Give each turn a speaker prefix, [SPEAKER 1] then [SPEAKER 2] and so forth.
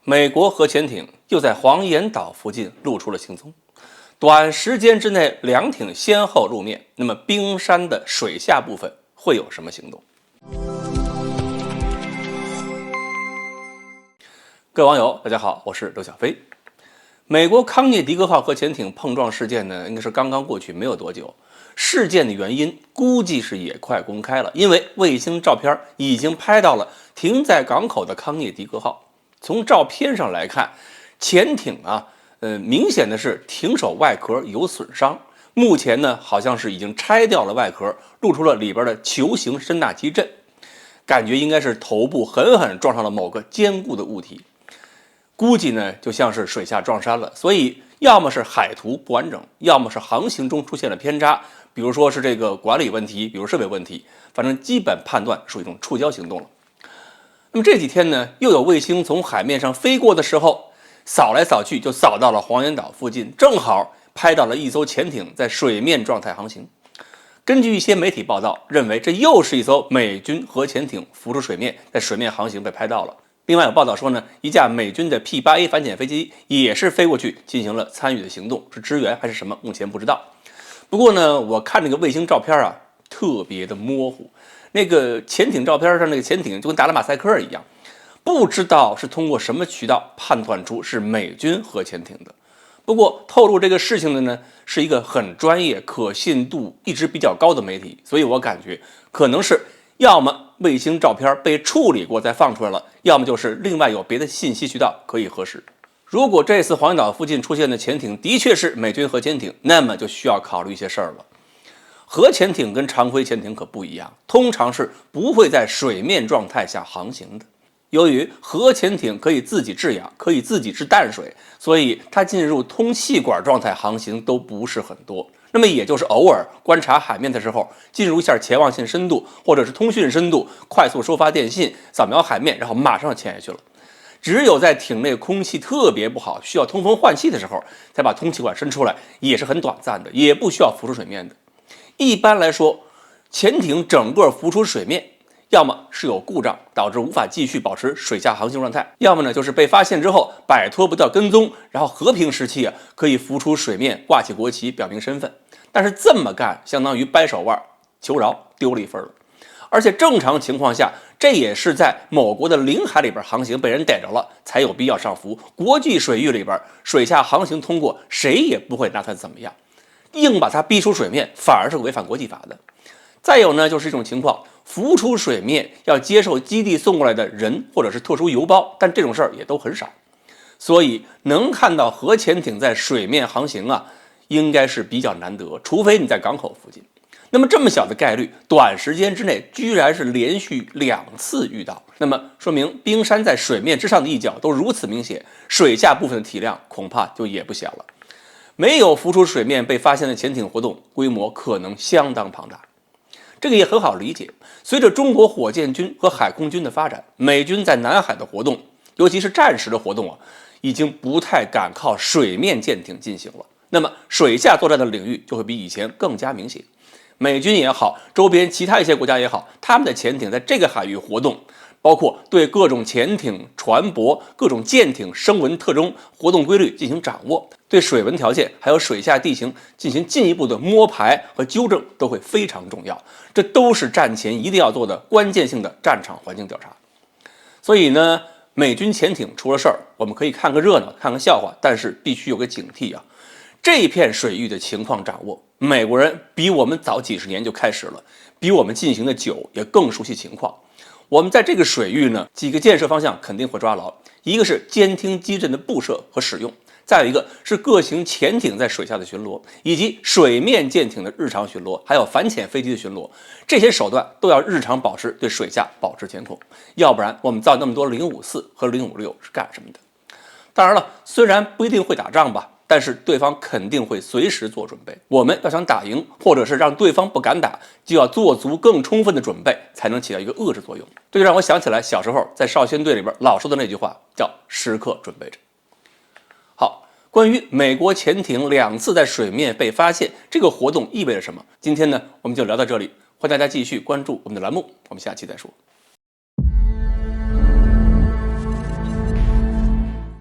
[SPEAKER 1] 美国核潜艇又在黄岩岛附近露出了行踪，短时间之内两艇先后露面，那么冰山的水下部分会有什么行动？各位网友，大家好，我是刘小飞。美国康涅狄格号核潜艇碰撞事件呢，应该是刚刚过去没有多久。事件的原因估计是也快公开了，因为卫星照片已经拍到了停在港口的康涅狄格号。从照片上来看，潜艇明显的是艇首外壳有损伤，目前呢好像是已经拆掉了外壳，露出了里边的球形声纳基阵，感觉应该是头部狠狠撞上了某个坚固的物体，估计呢就像是水下撞山了，所以要么是海图不完整，要么是航行中出现了偏差，比如说是这个管理问题，比如设备问题，反正基本判断属于一种触礁行动了。那么这几天呢，又有卫星从海面上飞过的时候，扫来扫去就扫到了黄岩岛附近，正好拍到了一艘潜艇在水面状态航行。根据一些媒体报道，认为这又是一艘美军核潜艇浮出水面，在水面航行被拍到了。另外有报道说呢，一架美军的 P-8A 反潜飞机也是飞过去进行了参与的行动，是支援还是什么，目前不知道。不过呢，我看那个卫星照片特别的模糊。那个潜艇照片上那个潜艇就跟打了马赛克一样，不知道是通过什么渠道判断出是美军核潜艇的。不过透露这个事情的呢，是一个很专业、可信度一直比较高的媒体，所以我感觉可能是要么卫星照片被处理过再放出来了，要么就是另外有别的信息渠道可以核实。如果这次黄岩岛附近出现的潜艇的确是美军核潜艇，那么就需要考虑一些事儿了。核潜艇跟常规潜艇可不一样，通常是不会在水面状态下航行的。由于核潜艇可以自己制氧，可以自己制淡水，所以它进入通气管状态航行都不是很多。那么也就是偶尔观察海面的时候，进入一下潜望线深度或者是通讯深度，快速收发电信，扫描海面，然后马上潜下去了。只有在艇内空气特别不好，需要通风换气的时候，才把通气管伸出来，也是很短暂的，也不需要浮出水面的。一般来说，潜艇整个浮出水面，要么是有故障导致无法继续保持水下航行状态，要么呢就是被发现之后摆脱不掉跟踪，然后和平时期可以浮出水面，挂起国旗表明身份。但是这么干相当于掰手腕求饶，丢了一分了。而且正常情况下，这也是在某国的领海里边航行被人逮着了，才有必要上浮。国际水域里边水下航行通过，谁也不会拿它怎么样。硬把它逼出水面，反而是违反国际法的。再有呢，就是一种情况，浮出水面要接受基地送过来的人或者是特殊邮包，但这种事儿也都很少。所以能看到核潜艇在水面航行应该是比较难得，除非你在港口附近。那么这么小的概率，短时间之内居然是连续2次遇到，那么说明冰山在水面之上的一角都如此明显，水下部分的体量恐怕就也不小了。没有浮出水面被发现的潜艇活动规模可能相当庞大，这个也很好理解。随着中国火箭军和海空军的发展，美军在南海的活动，尤其是战时的活动已经不太敢靠水面舰艇进行了。那么水下作战的领域就会比以前更加明显。美军也好，周边其他一些国家也好，他们的潜艇在这个海域活动，包括对各种潜艇、船舶、各种舰艇声纹特征、活动规律进行掌握，对水文条件还有水下地形进行进一步的摸排和纠正都会非常重要。这都是战前一定要做的关键性的战场环境调查。所以呢，美军潜艇出了事儿，我们可以看个热闹，看个笑话，但是必须有个警惕这片水域的情况掌握，美国人比我们早几十年就开始了，比我们进行的久，也更熟悉情况。我们在这个水域呢，几个建设方向肯定会抓牢，一个是监听基阵的布设和使用，再有一个是各型潜艇在水下的巡逻，以及水面舰艇的日常巡逻，还有反潜飞机的巡逻，这些手段都要日常保持对水下保持监控，要不然我们造那么多054和056是干什么的？当然了，虽然不一定会打仗吧，但是对方肯定会随时做准备。我们要想打赢，或者是让对方不敢打，就要做足更充分的准备，才能起到一个遏制作用。这就让我想起来小时候在少先队里边老说的那句话，叫时刻准备着。好，关于美国潜艇2次在水面被发现，这个活动意味着什么？今天呢，我们就聊到这里，欢迎大家继续关注我们的栏目，我们下期再说。